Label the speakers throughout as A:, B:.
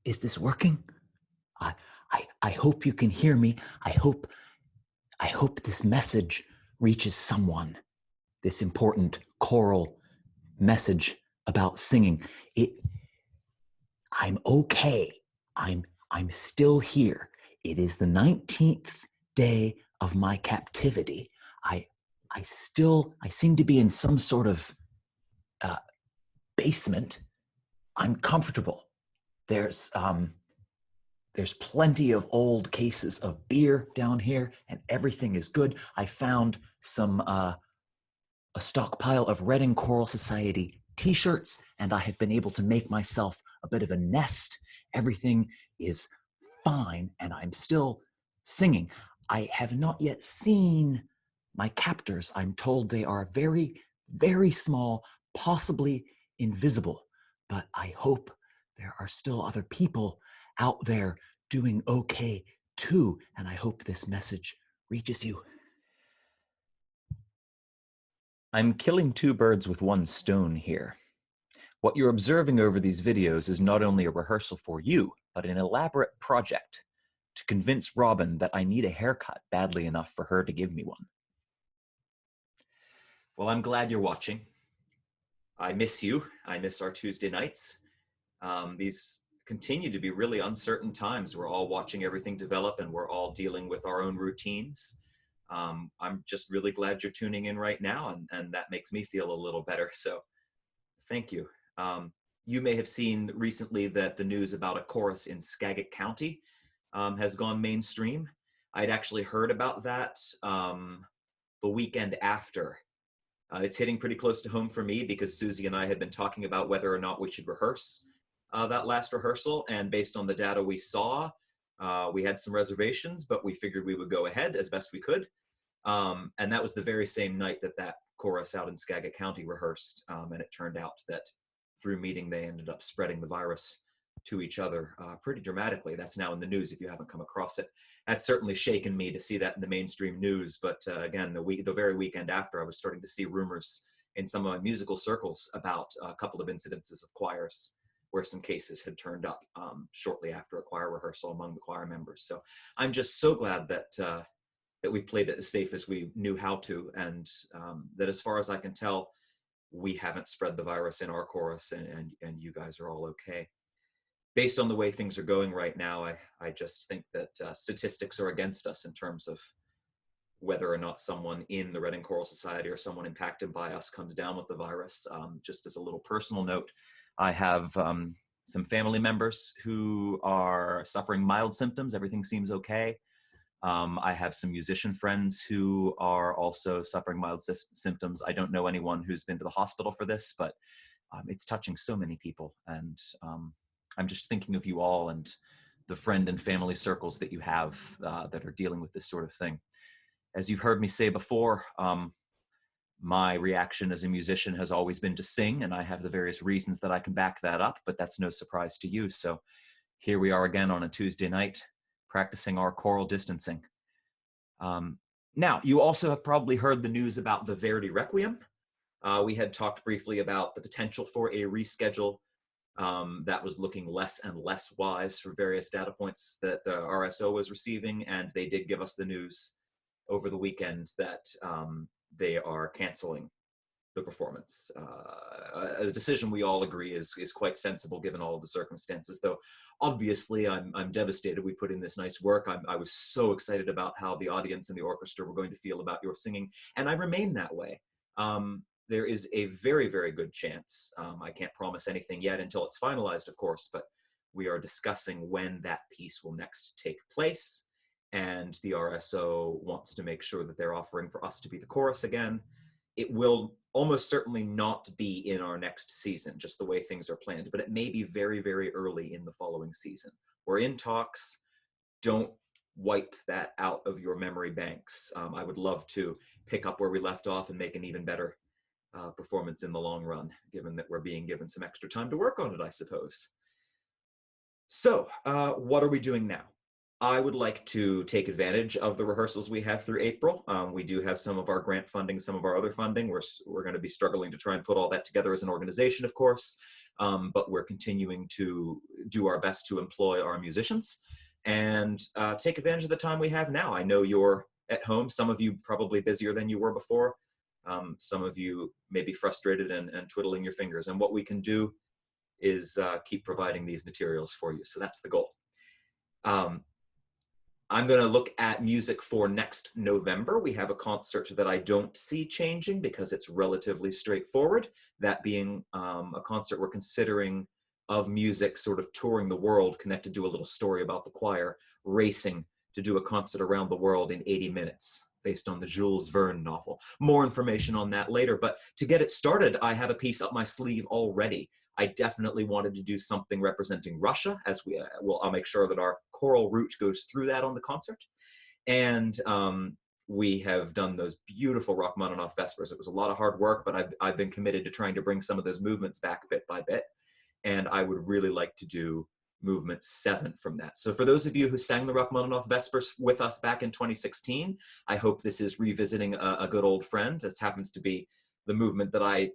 A: Is this working? I, I hope you can hear me. I hope this message reaches someone. This important choral message about singing. It. I'm okay. I'm I'm still here. It is the 19th day of my captivity. I I seem to be in some sort of uh, basement. I'm comfortable. There's um there's plenty of old cases of beer down here, and everything is good. I found a stockpile of Reading Choral Society t-shirts, and I have been able to make myself a bit of a nest. Everything is fine, and I'm still singing. I have not yet seen my captors. I'm told they are very, very small, possibly invisible, but I hope there are still other people out there doing okay too, and I hope this message reaches you. I'm killing two birds with one stone here. What you're observing over these videos is not only a rehearsal for you, but an elaborate project to convince Robin that I need a haircut badly enough for her to give me one. Well, I'm glad you're watching. I miss you. I miss our Tuesday nights. These continue to be really uncertain times. We're all watching everything develop, and we're all dealing with our own routines. I'm just really glad you're tuning in right now, and that makes me feel a little better. So thank you. You may have seen recently that the news about a chorus in Skagit County has gone mainstream. I'd actually heard about that the weekend after. It's hitting pretty close to home for me because Susie and I had been talking about whether or not we should rehearse that last rehearsal, and based on the data we saw, we had some reservations, but we figured we would go ahead as best we could. And that was the very same night that that chorus out in Skagit County rehearsed, and it turned out that through meeting they ended up spreading the virus to each other pretty dramatically. That's now in the news if you haven't come across it. That's certainly shaken me to see that in the mainstream news, but again, the very weekend after, I was starting to see rumors in some of my musical circles about a couple of incidences of choirs where some cases had turned up shortly after a choir rehearsal among the choir members. So I'm just so glad that that we played it as safe as we knew how to, and that as far as I can tell, we haven't spread the virus in our chorus, and you guys are all okay. Based on the way things are going right now, I just think that statistics are against us in terms of whether or not someone in the Reading Choral Society or someone impacted by us comes down with the virus. Just as a little personal note, I have some family members who are suffering mild symptoms. Everything seems okay. I have some musician friends who are also suffering mild symptoms. I don't know anyone who's been to the hospital for this, but it's touching so many people. And I'm just thinking of you all and the friend and family circles that you have that are dealing with this sort of thing. As you've heard me say before, my reaction as a musician has always been to sing, and I have the various reasons that I can back that up, but that's no surprise to you. So here we are again on a Tuesday night, practicing our choral distancing. Now, you also have probably heard the news about the Verdi Requiem. We had talked briefly about the potential for a reschedule that was looking less and less wise for various data points that the RSO was receiving, and they did give us the news over the weekend that they are canceling the performance. A decision we all agree is quite sensible given all of the circumstances, though obviously I'm devastated. We put in this nice work. I was so excited about how the audience and the orchestra were going to feel about your singing, and I remain that way. There is a very, very good chance, I can't promise anything yet until it's finalized, of course, but we are discussing when that piece will next take place, and the RSO wants to make sure that they're offering for us to be the chorus again. It will almost certainly not be in our next season, just the way things are planned, but it may be very, very early in the following season. We're in talks. Don't wipe that out of your memory banks. I would love to pick up where we left off and make an even better performance in the long run, given that we're being given some extra time to work on it, I suppose. So what are we doing now? I would like to take advantage of the rehearsals we have through April. We do have some of our grant funding, some of our other funding. We're going to be struggling to try and put all that together as an organization, of course, but we're continuing to do our best to employ our musicians and take advantage of the time we have now. I know you're at home. Some of you probably busier than you were before. Some of you may be frustrated and twiddling your fingers. And what we can do is keep providing these materials for you. So that's the goal. I'm going to look at music for next November. We have a concert that I don't see changing because it's relatively straightforward. That being a concert we're considering of music sort of touring the world, connected to a little story about the choir racing to do a concert around the world in 80 minutes based on the Jules Verne novel. More information on that later, but to get it started, I have a piece up my sleeve already. I definitely wanted to do something representing Russia, as I'll make sure that our choral route goes through that on the concert. And we have done those beautiful Rachmaninoff Vespers. It was a lot of hard work, but I've been committed to trying to bring some of those movements back bit by bit. And I would really like to do movement 7 from that. So for those of you who sang the Rachmaninoff Vespers with us back in 2016, I hope this is revisiting a good old friend. This happens to be the movement that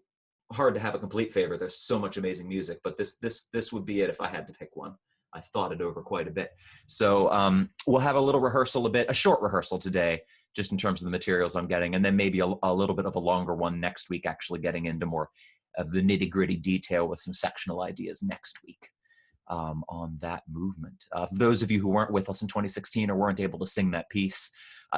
A: hard to have a complete favorite. There's so much amazing music, but this would be it if I had to pick one. I've thought it over quite a bit. So we'll have a little rehearsal, a short rehearsal today, just in terms of the materials I'm getting, and then maybe a little bit of a longer one next week, actually getting into more of the nitty-gritty detail with some sectional ideas next week on that movement. For those of you who weren't with us in 2016 or weren't able to sing that piece,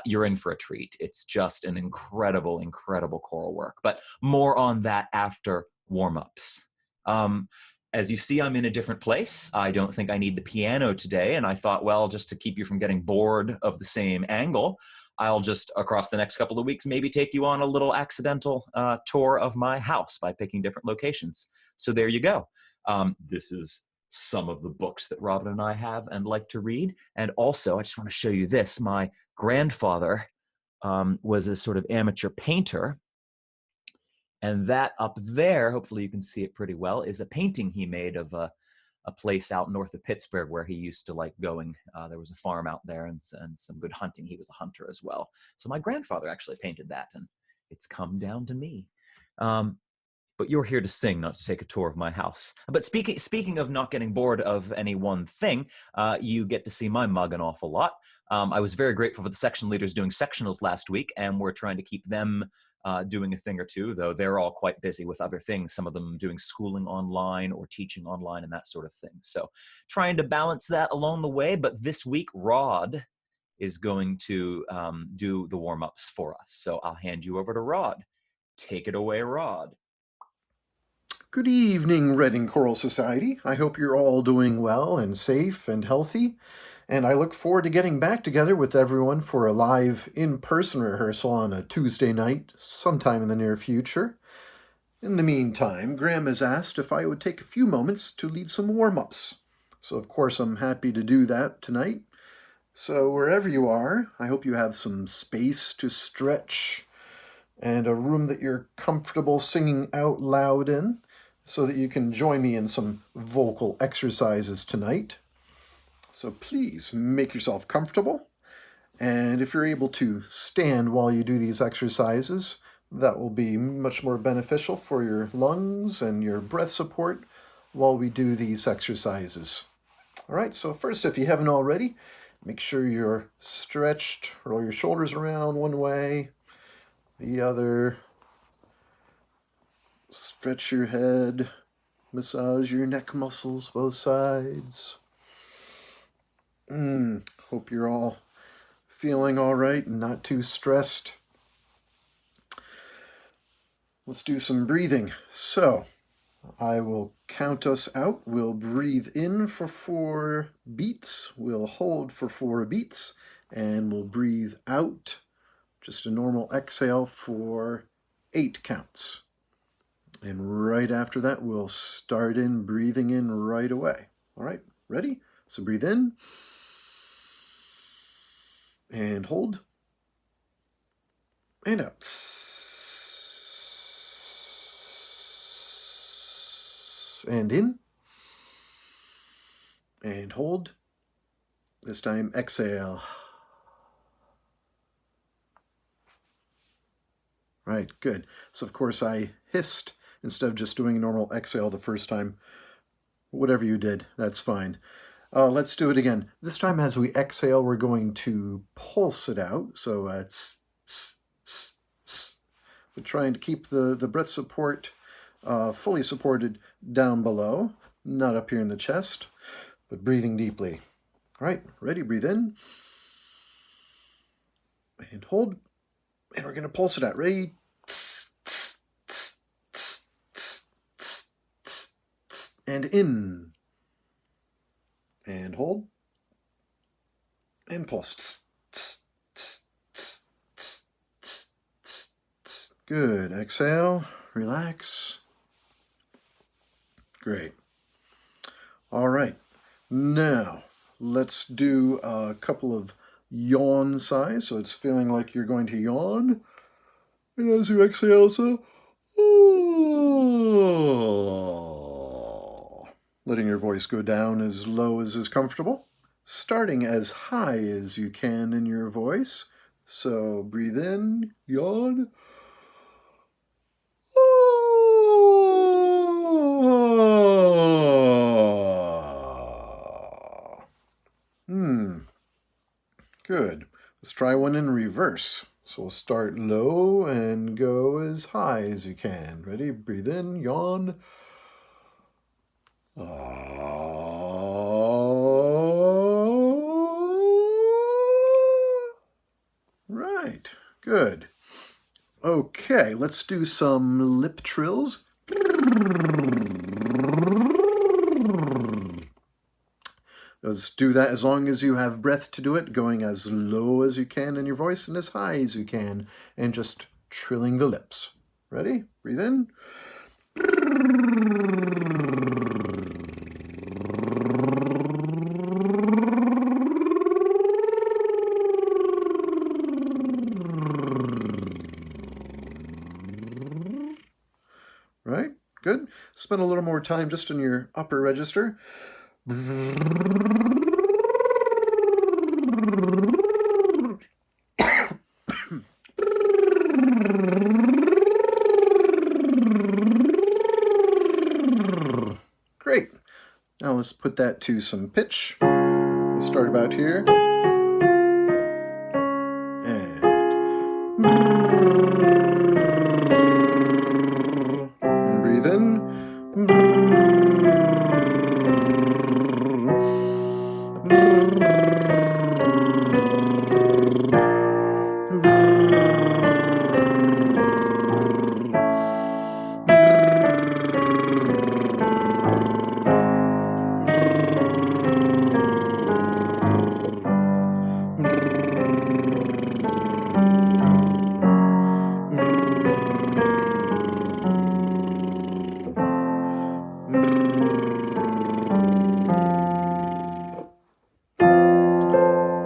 A: you're in for a treat. It's just an incredible, incredible choral work. But more on that after warm-ups. As you see, I'm in a different place. I don't think I need the piano today. And I thought, well, just to keep you from getting bored of the same angle, I'll just, across the next couple of weeks, maybe take you on a little accidental tour of my house by picking different locations. So there you go. This is some of the books that Robin and I have and like to read. And also, I just want to show you this. My grandfather was a sort of amateur painter. And that up there, hopefully you can see it pretty well, is a painting he made of a place out north of Pittsburgh where he used to like going. There was a farm out there and some good hunting. He was a hunter as well. So my grandfather actually painted that, and it's come down to me. But you're here to sing, not to take a tour of my house. But speaking of not getting bored of any one thing, you get to see my mug an awful lot. I was very grateful for the section leaders doing sectionals last week, and we're trying to keep them doing a thing or two, though they're all quite busy with other things, some of them doing schooling online or teaching online and that sort of thing. So trying to balance that along the way. But this week, Rod is going to do the warm-ups for us. So I'll hand you over to Rod. Take it away, Rod.
B: Good evening, Reading Choral Society. I hope you're all doing well and safe and healthy, and I look forward to getting back together with everyone for a live in-person rehearsal on a Tuesday night sometime in the near future. In the meantime, Graham has asked if I would take a few moments to lead some warm-ups. So of course I'm happy to do that tonight. So wherever you are, I hope you have some space to stretch and a room that you're comfortable singing out loud in, so that you can join me in some vocal exercises tonight. So please make yourself comfortable. And if you're able to stand while you do these exercises, that will be much more beneficial for your lungs and your breath support while we do these exercises. All right, so first, if you haven't already, make sure you're stretched. Roll your shoulders around one way, the other. Stretch your head, massage your neck muscles, both sides. Hope you're all feeling all right and not too stressed. Let's do some breathing. So, I will count us out. We'll breathe in for 4 beats. We'll hold for 4 beats. And we'll breathe out, just a normal exhale, for 8 counts. And right after that, we'll start in breathing in right away. All right, ready? So breathe in and hold and out. And in and hold This time, exhale. Right, good. So, of course, I hissed instead of just doing a normal exhale the first time. Whatever you did, that's fine. Let's do it again. This time, as we exhale, we're going to pulse it out. So, we're trying to keep the breath support fully supported down below, not up here in the chest, but breathing deeply. All right, ready? Breathe in and hold, and we're going to pulse it out. Ready? And in, and hold, and pulse. Good. Exhale, relax. Great. All right. Now, let's do a couple of yawn sighs. So it's feeling like you're going to yawn. And as you exhale, so letting your voice go down as low as is comfortable. Starting as high as you can in your voice. So breathe in, yawn. Good. Let's try one in reverse. So we'll start low and go as high as you can. Ready? Breathe in, yawn. Right. Good. Okay, let's do some lip trills. Just do that as long as you have breath to do it, going as low as you can in your voice and as high as you can, and just trilling the lips. Ready? Breathe in. Right? Good. Spend a little more time just in your upper register. Great. Now let's put that to some pitch. We'll start about here. And breathe in.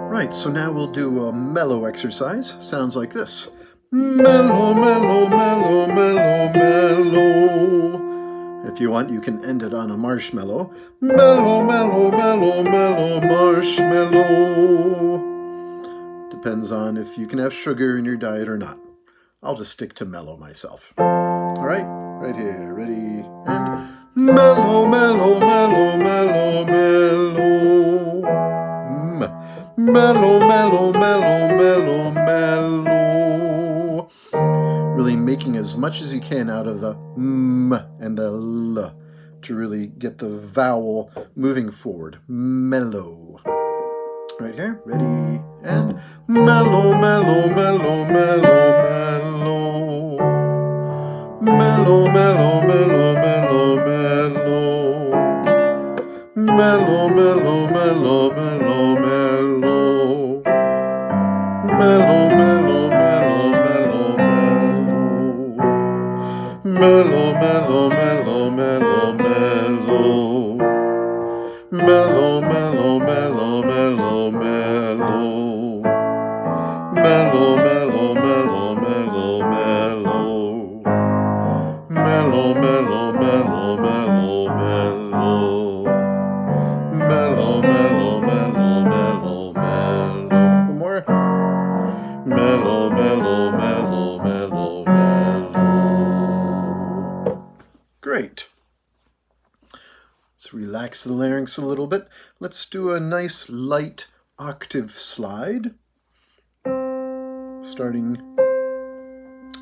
B: Right, so now we'll do a mellow exercise. Sounds like this. Mellow, mellow, mellow, mellow, mellow. If you want, you can end it on a marshmallow. Mellow, mellow, mellow, mellow, marshmallow. Depends on if you can have sugar in your diet or not. I'll just stick to mellow myself. All right, right here, ready, and mellow, mellow, mellow, mellow, mellow. Mellow, mellow, mellow, mellow, mellow. Really making as much as you can out of the m and the l to really get the vowel moving forward. Mellow. Right here, ready, and mellow, mellow, mellow, mellow, mellow. Mellow, mellow, mellow, mellow, mellow. Mellow, mellow, mellow, mellow, mellow. Mellow, mellow, mellow, mellow, mellow. Mellow, mellow, mellow, mellow, mellow. Mellow, mellow, mellow, mellow, mellow. Mellow, mellow, mellow, mellow, mellow. Mellow, mellow, mellow, mellow, mellow. Mellow, mellow, mellow, mellow. Great. Let's relax the larynx a little bit. Let's do a nice light octave slide. Starting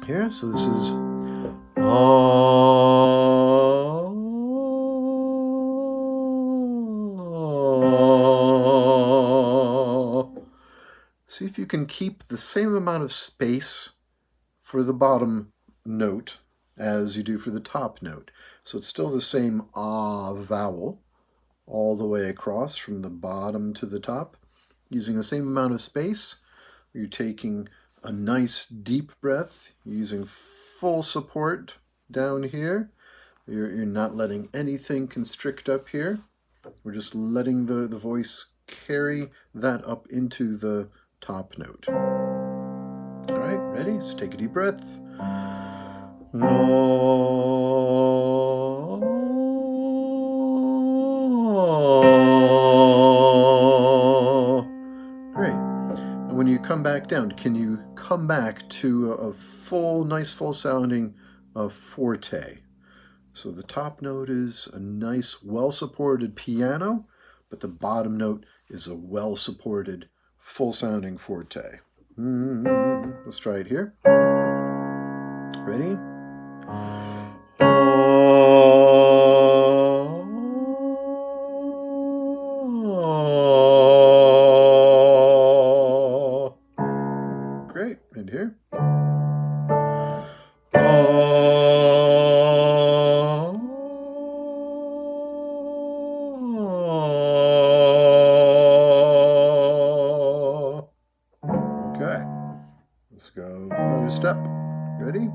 B: here. So this is See if you can keep the same amount of space for the bottom note as you do for the top note. So it's still the same ah vowel all the way across from the bottom to the top. Using the same amount of space, you're taking a nice deep breath, using full support down here. You're not letting anything constrict up here. We're just letting the voice carry that up into the top note. All right, ready? Let's take a deep breath. Great. And when you come back down, can you come back to a full, nice, full sounding forte? So the top note is a nice, well-supported piano, but the bottom note is a well-supported, full-sounding forte. Let's try it here. Ready? Great. And here? Okay. Let's go another step. Ready?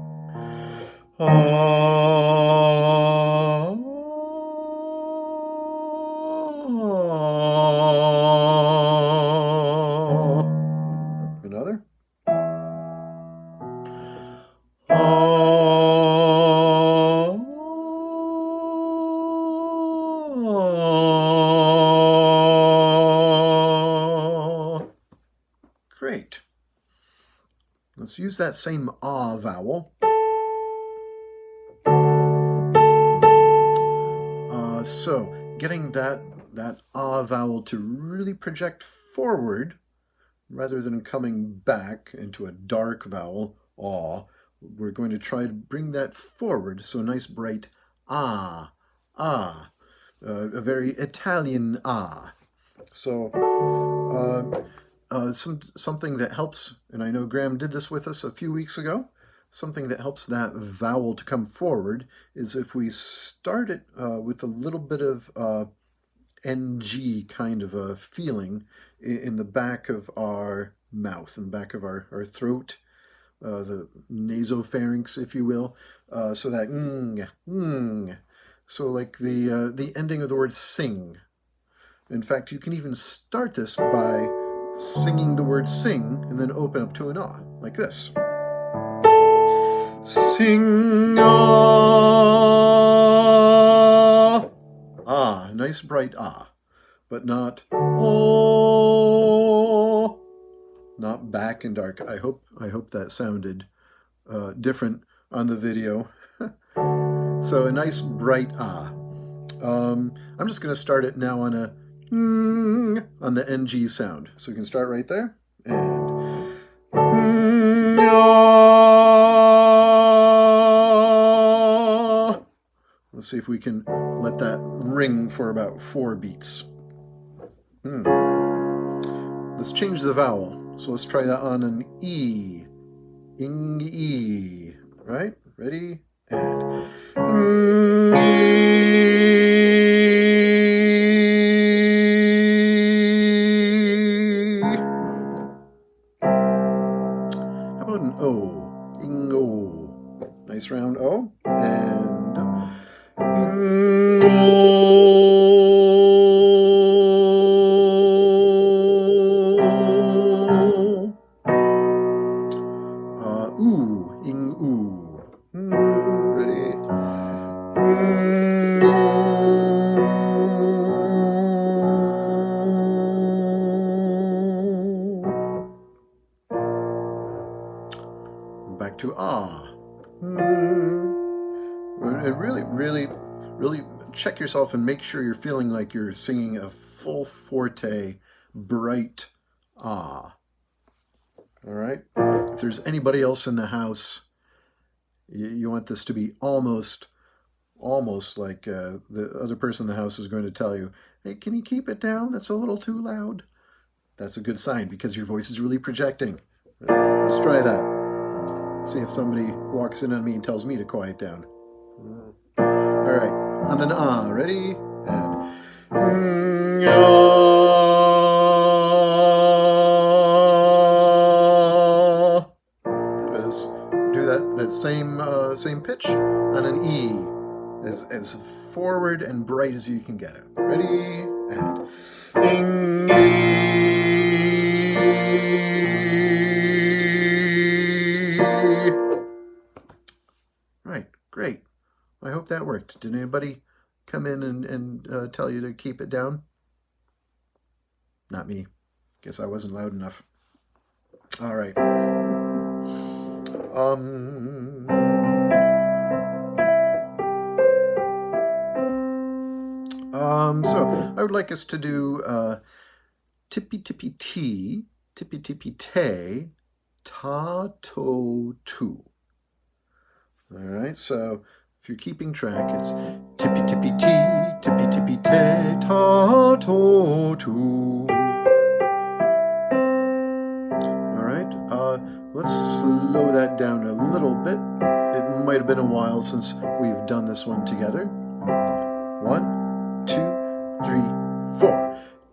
B: Another. Great. Let's use that same ah vowel. So getting that ah vowel to really project forward rather than coming back into a dark vowel, ah, we're going to try to bring that forward. So nice bright ah, ah, a very Italian ah. So something that helps, and I know Graham did this with us a few weeks ago, something that helps that vowel to come forward is if we start it with a little bit of NG kind of a feeling in the back of our mouth, in the back of our throat, the nasopharynx, if you will, so that so like the ending of the word sing. In fact, you can even start this by singing the word sing and then open up to an ah, like this. Sing ah. Ah, nice bright ah, but not oh, not back and dark. I hope that sounded different on the video. So a nice bright ah. I'm just going to start it now on a on the NG sound. So we can start right there and let's see if we can let that ring for about 4 beats. Let's change the vowel. So let's try that on an E. Ing, E. Right? Ready? And how about an O? Ing, O. Nice round O. And ooh, ing, ooh. Ready? Back to ah. And really, really, really check yourself and make sure you're feeling like you're singing a full forte, bright ah. All right? If there's anybody else in the house, you want this to be almost like the other person in the house is going to tell you, hey, can you keep it down? That's a little too loud. That's a good sign because your voice is really projecting. Let's try that. See if somebody walks in on me and tells me to quiet down. All right, on an ah, ready? And let's do that same pitch on an E, as forward and bright as you can get it. Ready? And right, great. I hope that worked. Did anybody come in and tell you to keep it down? Not me. Guess I wasn't loud enough. All right. So I would like us to do tippy tippy tee, tippy tippy tay, ta to tu. All right, so if you're keeping track, it's tippy tippy tee, tippy tippy tay, ta to tu. All right, let's slow that down a little bit. It might have been a while since we've done this one together. 1, 2, 3, 4.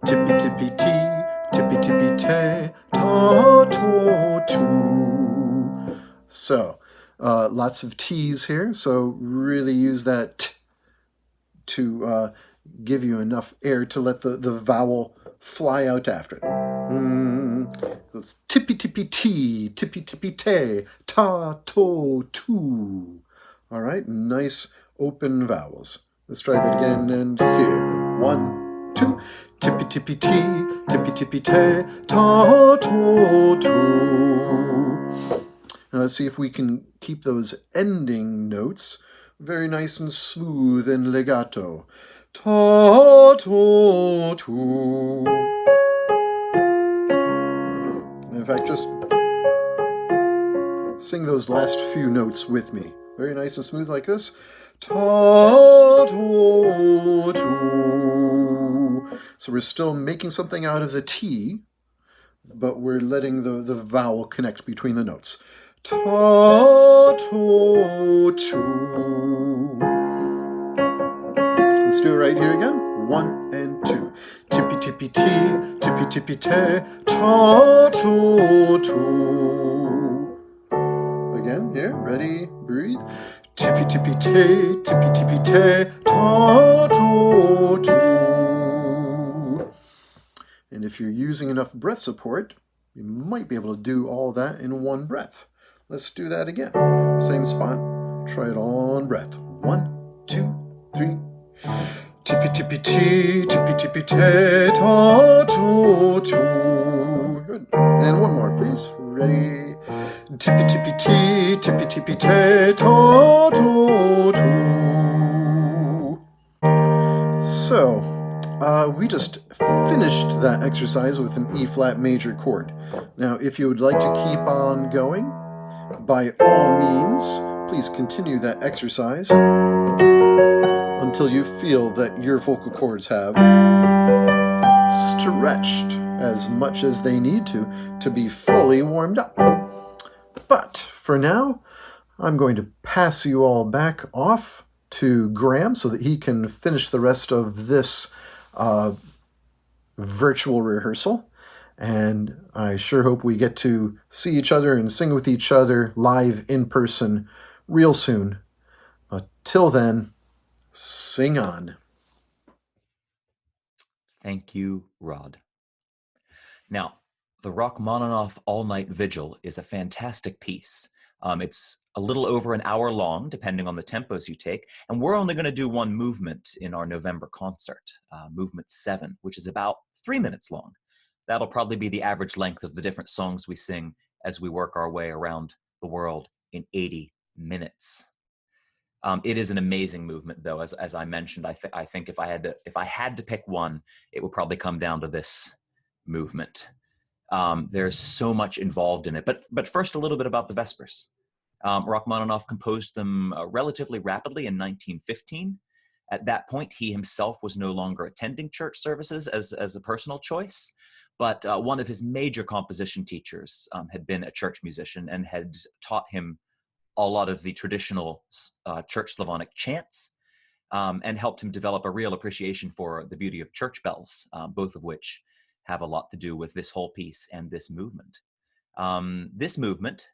B: Tippy tippy tee, tippy tippy tay, ta to tu. So, lots of T's here, so really use that t to give you enough air to let the vowel fly out after it. It's tippy tippy tee, tippy tippy tay, ta to tu. All right, nice open vowels. Let's try that again, and here. 1, 2. Tippy tippy tee, tippy tippy tay, ta to tu. Now let's see if we can keep those ending notes very nice and smooth and legato. Ta to tu. In fact, just sing those last few notes with me. Very nice and smooth like this. Ta to tu. So we're still making something out of the T, but we're letting the vowel connect between the notes. Ta to tu. Let's do it right here again. 1 and 2. Tippy tippy tee, tippy tippy tay, ta to tu. Again, here, ready, breathe. Tippy tippy tay, tippy tippy tay, ta to tu. And if you're using enough breath support, you might be able to do all that in one breath. Let's do that again. Same spot. Try it on breath. 1, 2, 3. Tippy tippy tee, tippy tippy tay, ta to tu. Good. And one more, please. Ready? Tippy tippy tee, tippy tippy tay, ta to tu. So, we just finished that exercise with an E flat major chord. Now, if you would like to keep on going, by all means, please continue that exercise until you feel that your vocal cords have stretched as much as they need to be fully warmed up. But for now, I'm going to pass you all back off to Graham so that he can finish the rest of this virtual rehearsal. And I sure hope we get to see each other and sing with each other live in person real soon. But till then, sing on.
A: Thank you, Rod. Now, the Rachmaninoff All Night Vigil is a fantastic piece. It's a little over an hour long, depending on the tempos you take, and we're only going to do one movement in our November concert, movement 7, which is about 3 minutes long. That'll probably be the average length of the different songs we sing as we work our way around the world in 80 minutes. It is an amazing movement, though. As I mentioned, I think if I had to pick one, it would probably come down to this movement. There's so much involved in it. But first, a little bit about the Vespers. Rachmaninoff composed them relatively rapidly in 1915. At that point, he himself was no longer attending church services as a personal choice, but one of his major composition teachers had been a church musician and had taught him a lot of the traditional Church Slavonic chants, and helped him develop a real appreciation for the beauty of church bells, both of which have a lot to do with this whole piece and this movement. This movement,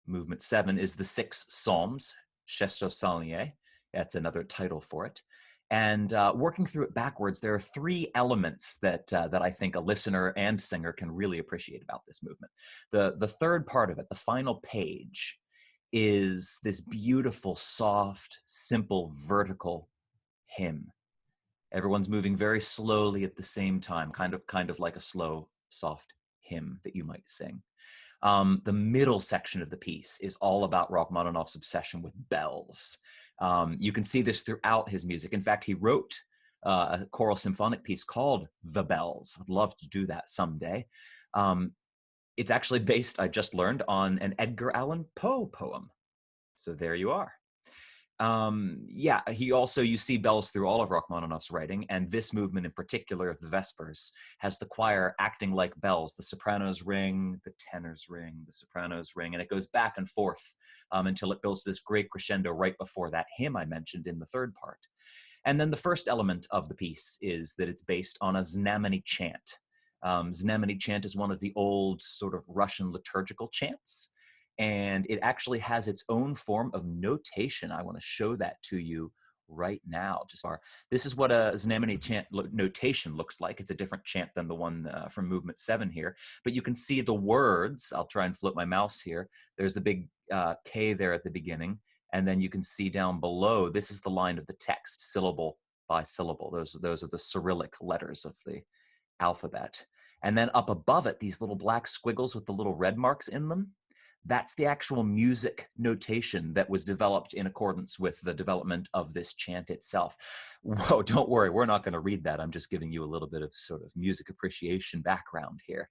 A: Movement 7, is the 6 Psalms, Chestopsalnie. That's another title for it. And working through it backwards, there are 3 elements that I think a listener and singer can really appreciate about this movement. The third part of it, the final page, is this beautiful, soft, simple, vertical hymn. Everyone's moving very slowly at the same time, kind of like a slow, soft hymn that you might sing. The middle section of the piece is all about Rachmaninoff's obsession with bells. You can see this throughout his music. In fact, he wrote a choral symphonic piece called The Bells. I'd love to do that someday. It's actually based, I just learned, on an Edgar Allan Poe poem. So there you are. Yeah, he also, you see bells through all of Rachmaninoff's writing, and this movement in particular of the Vespers has the choir acting like bells. The sopranos ring, the tenors ring, the sopranos ring, and it goes back and forth until it builds this great crescendo right before that hymn I mentioned in the third part. And then the first element of the piece is that it's based on a Znameny chant. Znameny chant is one of the old sort of Russian liturgical chants, and it actually has its own form of notation. I want to show that to you right now. This is what a Znameny chant notation looks like. It's a different chant than the one from Movement 7 here, but you can see the words. I'll try and flip my mouse here. There's the big K there at the beginning, and then you can see down below, this is the line of the text, syllable by syllable. Those are the Cyrillic letters of the alphabet. And then up above it, these little black squiggles with the little red marks in them, that's the actual music notation that was developed in accordance with the development of this chant itself. Whoa, don't worry, we're not going to read that. I'm just giving you a little bit of sort of music appreciation background here.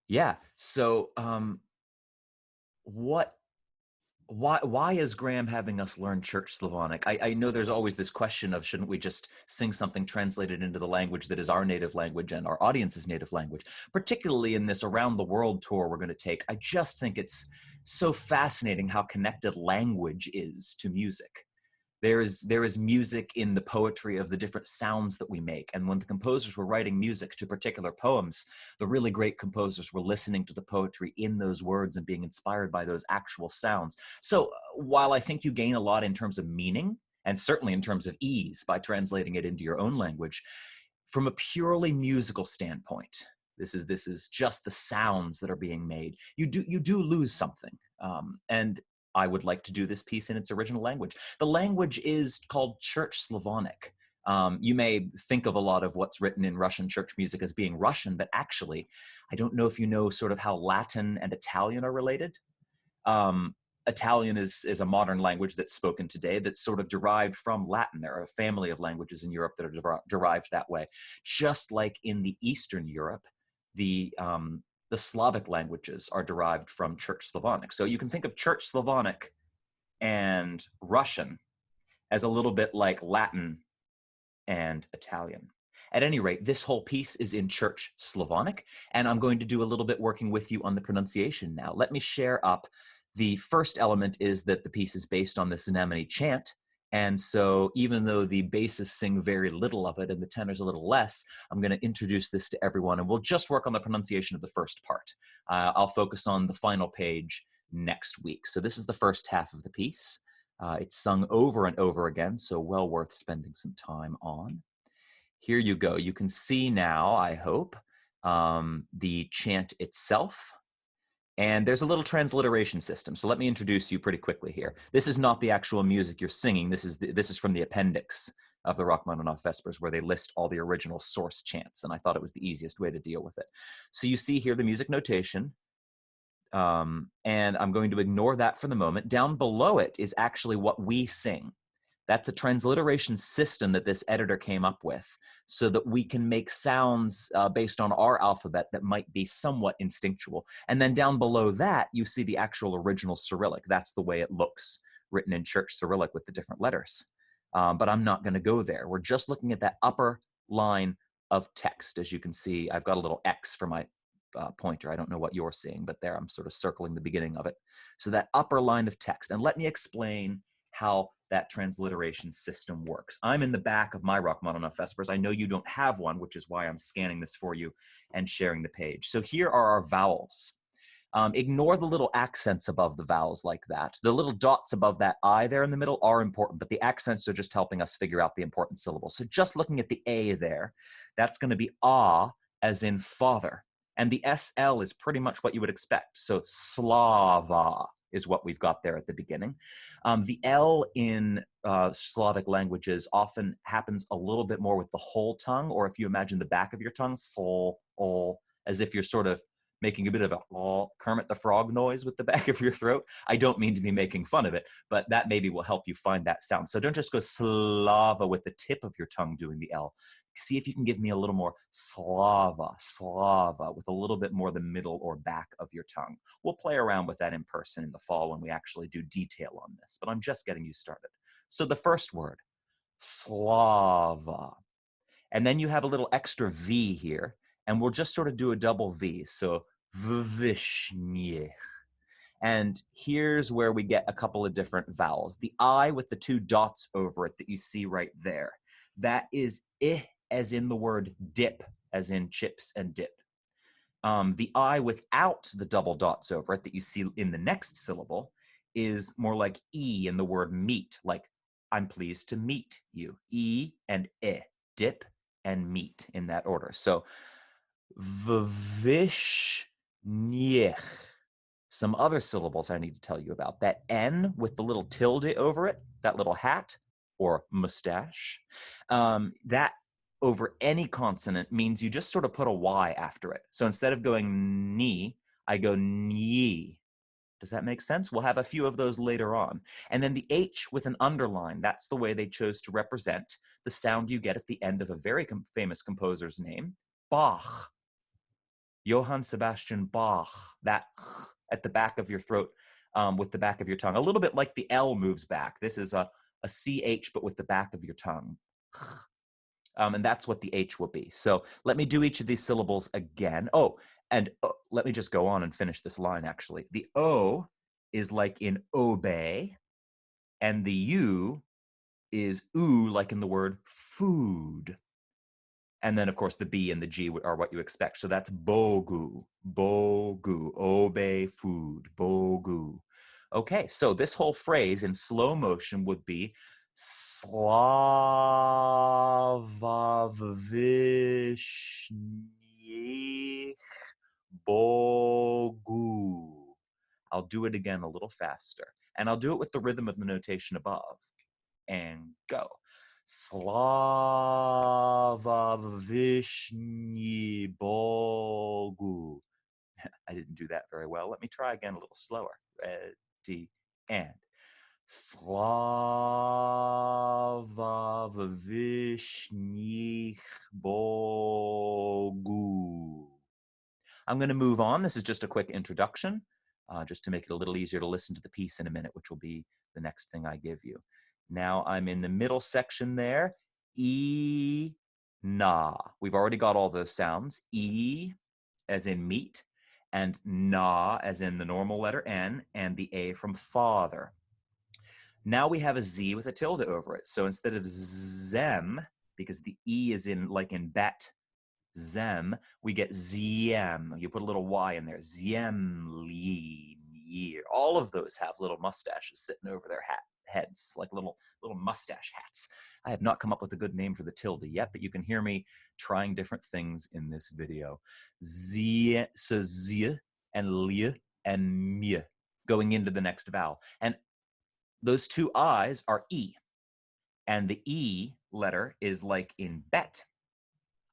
A: Yeah, so why is Graham having us learn Church Slavonic? I know there's always this question of, shouldn't we just sing something translated into the language that is our native language and our audience's native language? Particularly in this around the world tour we're going to take, I just think it's so fascinating how connected language is to music. There is music in the poetry of the different sounds that we make. And when the composers were writing music to particular poems, the really great composers were listening to the poetry in those words and being inspired by those actual sounds. So while I think you gain a lot in terms of meaning, and certainly in terms of ease by translating it into your own language, from a purely musical standpoint, this is just the sounds that are being made. You do lose something. And I would like to do this piece in its original language. The language is called Church Slavonic. You may think of a lot of what's written in Russian church music as being Russian, but actually, I don't know if you know sort of how Latin and Italian are related. Italian is a modern language that's spoken today that's sort of derived from Latin. There are a family of languages in Europe that are derived that way. Just like in the Eastern Europe, the Slavic languages are derived from Church Slavonic. So you can think of Church Slavonic and Russian as a little bit like Latin and Italian. At any rate, this whole piece is in Church Slavonic, and I'm going to do a little bit working with you on the pronunciation now. Let me share up. The first element is that the piece is based on the Znameny chant, and so even though the basses sing very little of it and the tenors a little less, I'm going to introduce this to everyone, and we'll just work on the pronunciation of the first part. I'll focus on the final page next week. So this is the first half of the piece. It's sung over and over again, so well worth spending some time on. Here you go. You can see now, I hope, the chant itself. And there's a little transliteration system. So let me introduce you pretty quickly here. This is not the actual music you're singing. This is from the appendix of the Rachmaninoff Vespers, where they list all the original source chants. And I thought it was the easiest way to deal with it. So you see here the music notation.
C: And I'm going to ignore that for the moment. Down below it is actually what we sing. That's a transliteration system that this editor came up with so that we can make sounds based on our alphabet that might be somewhat instinctual. And then down below that, you see the actual original Cyrillic. That's the way it looks written in church Cyrillic with the different letters. But I'm not going to go there. We're just looking at that upper line of text. As you can see, I've got a little X for my pointer. I don't know what you're seeing, but there I'm sort of circling the beginning of it. So that upper line of text. And let me explain how that transliteration system works. I'm in the back of my Rachmaninoff Vespers. I know you don't have one, which is why I'm scanning this for you and sharing the page. So here are our vowels. Ignore the little accents above the vowels like that. The little dots above that I there in the middle are important, but the accents are just helping us figure out the important syllables. So just looking at the A there, that's going to be ah as in father. And the SL is pretty much what you would expect. So Slava is what we've got there at the beginning. The L in Slavic languages often happens a little bit more with the whole tongue, or if you imagine the back of your tongue, as if you're sort of making a bit of a Kermit the Frog noise with the back of your throat. I don't mean to be making fun of it, but that maybe will help you find that sound. So don't just go Slava with the tip of your tongue doing the L. See if you can give me a little more Slava, with a little bit more the middle or back of your tongue. We'll play around with that in person in the fall when we actually do detail on this, but I'm just getting you started. So the first word, Slava. And then you have a little extra V here, and we'll just sort of do a double V. So Vishnyech. And here's where we get a couple of different vowels. The I with the two dots over it that you see right there, that is I as in the word dip, as in chips and dip. The I without the double dots over it that you see in the next syllable is more like E in the word meet, like I'm pleased to meet you. E and I, dip and meet in that order. So Vishnyech. Some other syllables I need to tell you about. That N with the little tilde over it, that little hat or mustache, that over any consonant means you just sort of put a Y after it. So instead of going ni, I go ni. Does that make sense? We'll have a few of those later on. And then the H with an underline, that's the way they chose to represent the sound you get at the end of a very famous composer's name, Bach. Johann Sebastian Bach, that at the back of your throat with the back of your tongue. A little bit like the L moves back. This is a CH, but with the back of your tongue. And that's what the H will be. So let me do each of these syllables again. Oh, and let me just go on and finish this line, actually. The O is like in obey, and the U is oo, like in the word food. And then, of course, the B and the G are what you expect. So that's bogu, obey food, bogu. Okay, so this whole phrase in slow motion would be Slavavishnyich bogu. I'll do it again a little faster. And I'll do it with the rhythm of the notation above. And go. Slava Vishny Bogu. I didn't do that very well. Let me try again a little slower. Ready, and Slava Vishny Bogu. I'm going to move on. This is just a quick introduction, just to make it a little easier to listen to the piece in a minute, which will be the next thing I give you. Now I'm in the middle section there. E, na. We've already got all those sounds. E as in meat, and na as in the normal letter N, and the A from father. Now we have a Z with a tilde over it. So instead of zem, because the E is in like in bet, zem, we get ziem. You put a little Y in there. Ziem, year. All of those have little mustaches sitting over their heads, like little mustache hats. I have not come up with a good name for the tilde yet, but you can hear me trying different things in this video. Z, so z and li and mi, going into the next vowel. And those two I's are E. And the E letter is like in bet.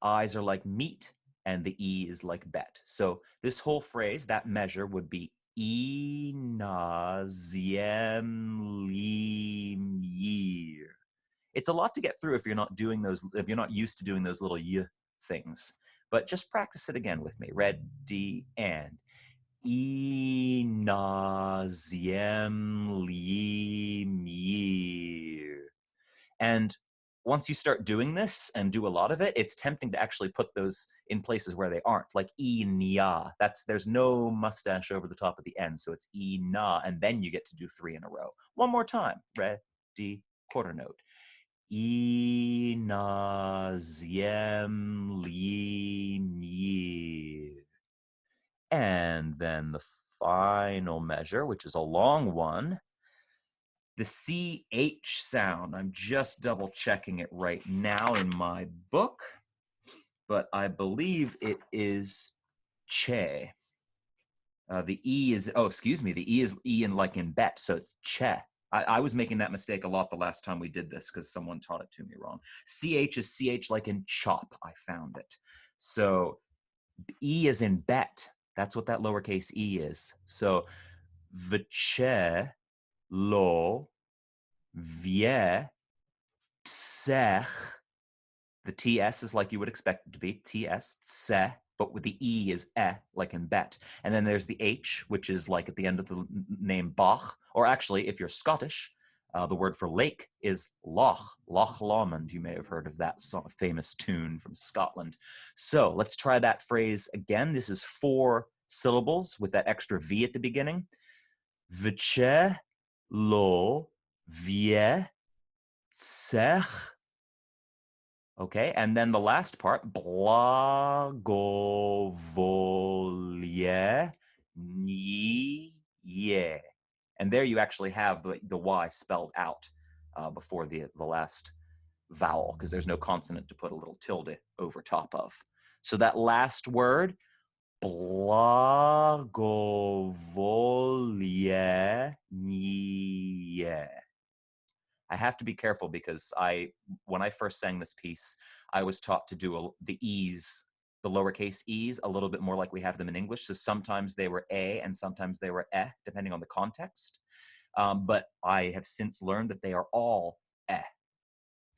C: I's are like meat, and the E is like bet. So this whole phrase, that measure would be ina, ziem, lim, yir. It's a lot to get through if you're not doing those, if you're not used to doing those little y things. But just practice it again with me. Ready, and ina, ziem, lim, yir. And once you start doing this and do a lot of it, it's tempting to actually put those in places where they aren't, like nia. There's no mustache over the top of the end, so it's ina, and then you get to do 3 in a row. One more time. Ready, quarter note. Ina, ziem, li, mi. And then the final measure, which is a long one, the CH sound. I'm just double checking it right now in my book, but I believe it is che. The E is, oh, excuse me, the E is E in like in bet, so it's che. I was making that mistake a lot the last time we did this because someone taught it to me wrong. CH is CH like in chop, I found it. So E is in bet. That's what that lowercase e is. So vche, lo, vie, tsech. The TS is like you would expect it to be, TS, tse, but with the E is like in bet. And then there's the H, which is like at the end of the name Bach, or actually, if you're Scottish, the word for lake is Loch, Loch Lomond. You may have heard of that famous tune from Scotland. So let's try that phrase again. This is 4 syllables with that extra V at the beginning. Vche, lo, vie, tsech. Okay, and then the last part, blagovolie, ni, ye. And there you actually have the Y spelled out before the last vowel, because there's no consonant to put a little tilde over top of. So that last word, blagovolie, ni, ye. I have to be careful because when I first sang this piece, I was taught to do the E's, the lowercase E's, a little bit more like we have them in English. So sometimes they were A and sometimes they were depending on the context. But I have since learned that they are all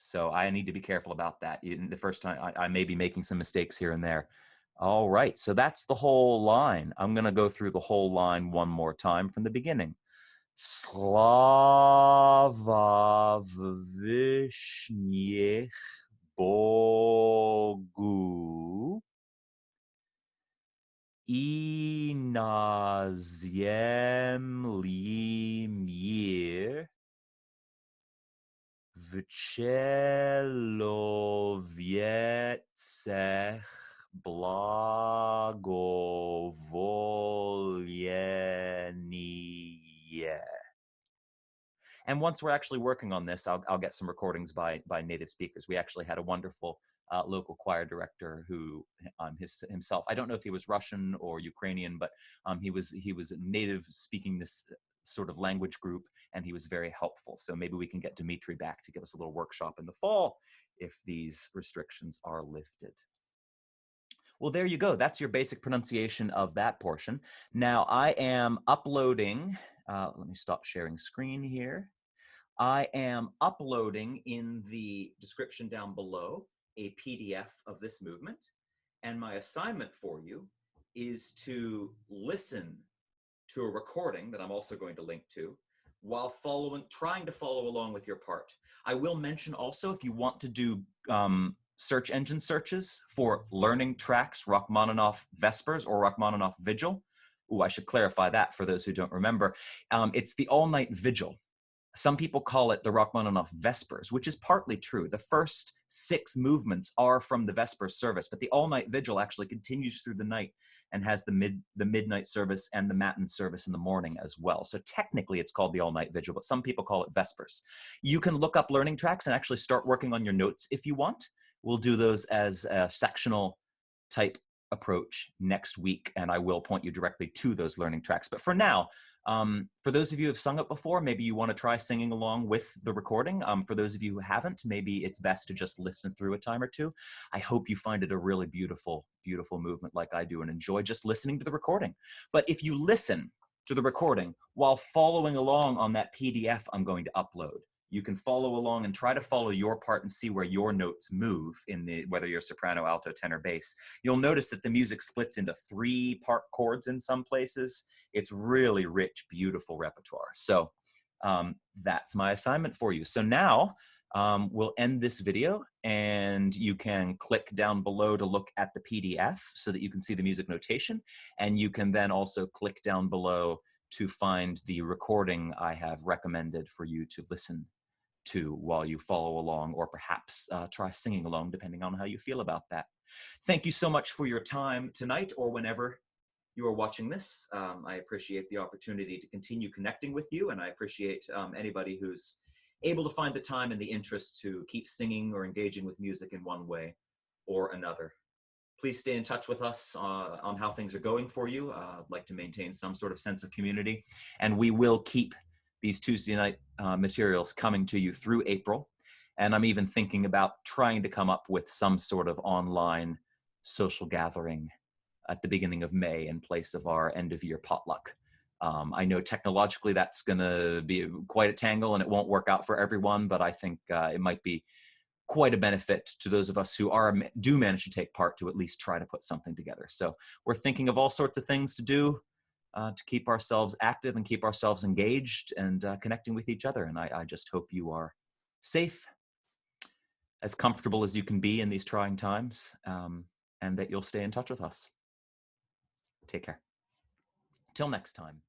C: So I need to be careful about that. The first time I may be making some mistakes here and there. All right, so that's the whole line. I'm going to go through the whole line one more time from the beginning. Slava Vishniech Bogu Inaziem Limir Vchelovietsech Blagovolyenie. And once we're actually working on this, I'll get some recordings by native speakers. We actually had a wonderful local choir director who himself, I don't know if he was Russian or Ukrainian, but he was native speaking this sort of language group, and he was very helpful. So maybe we can get Dimitri back to give us a little workshop in the fall if these restrictions are lifted. Well, there you go. That's your basic pronunciation of that portion. Now I am uploading, let me stop sharing screen here. I am uploading in the description down below a PDF of this movement. And my assignment for you is to listen to a recording that I'm also going to link to while trying to follow along with your part. I will mention also, if you want to do search engine searches for learning tracks, Rachmaninoff Vespers or Rachmaninoff Vigil. I should clarify that for those who don't remember. It's the All Night Vigil. Some people call it the Rachmaninoff Vespers, which is partly true. The first 6 movements are from the Vespers service, but the All Night Vigil actually continues through the night and has the midnight service and the matin service in the morning as well. So technically it's called the All Night Vigil, but some people call it Vespers. You can look up learning tracks and actually start working on your notes if you want. We'll do those as a sectional type approach next week, and I will point you directly to those learning tracks. But for now, for those of you who have sung it before, maybe you want to try singing along with the recording. For those of you who haven't, maybe it's best to just listen through a time or two. I hope you find it a really beautiful, beautiful movement like I do and enjoy just listening to the recording. But if you listen to the recording while following along on that PDF I'm going to upload. You can follow along and try to follow your part and see where your notes move in the, whether you're soprano, alto, tenor, bass. You'll notice that the music splits into 3-part chords in some places. It's really rich, beautiful repertoire. So that's my assignment for you. So now we'll end this video, and you can click down below to look at the PDF so that you can see the music notation. And you can then also click down below to find the recording I have recommended for you to listen to while you follow along, or perhaps try singing along, depending on how you feel about that. Thank you so much for your time tonight, or whenever you are watching this. I appreciate the opportunity to continue connecting with you, and I appreciate anybody who's able to find the time and the interest to keep singing or engaging with music in one way or another. Please stay in touch with us on how things are going for you. I'd like to maintain some sort of sense of community, and we will keep these Tuesday night materials coming to you through April. And I'm even thinking about trying to come up with some sort of online social gathering at the beginning of May in place of our end of year potluck. I know technologically that's going to be quite a tangle and it won't work out for everyone, but I think it might be quite a benefit to those of us who do manage to take part to at least try to put something together. So we're thinking of all sorts of things to do to keep ourselves active and keep ourselves engaged and connecting with each other. And I just hope you are safe, as comfortable as you can be in these trying times, and that you'll stay in touch with us. Take care. Till next time.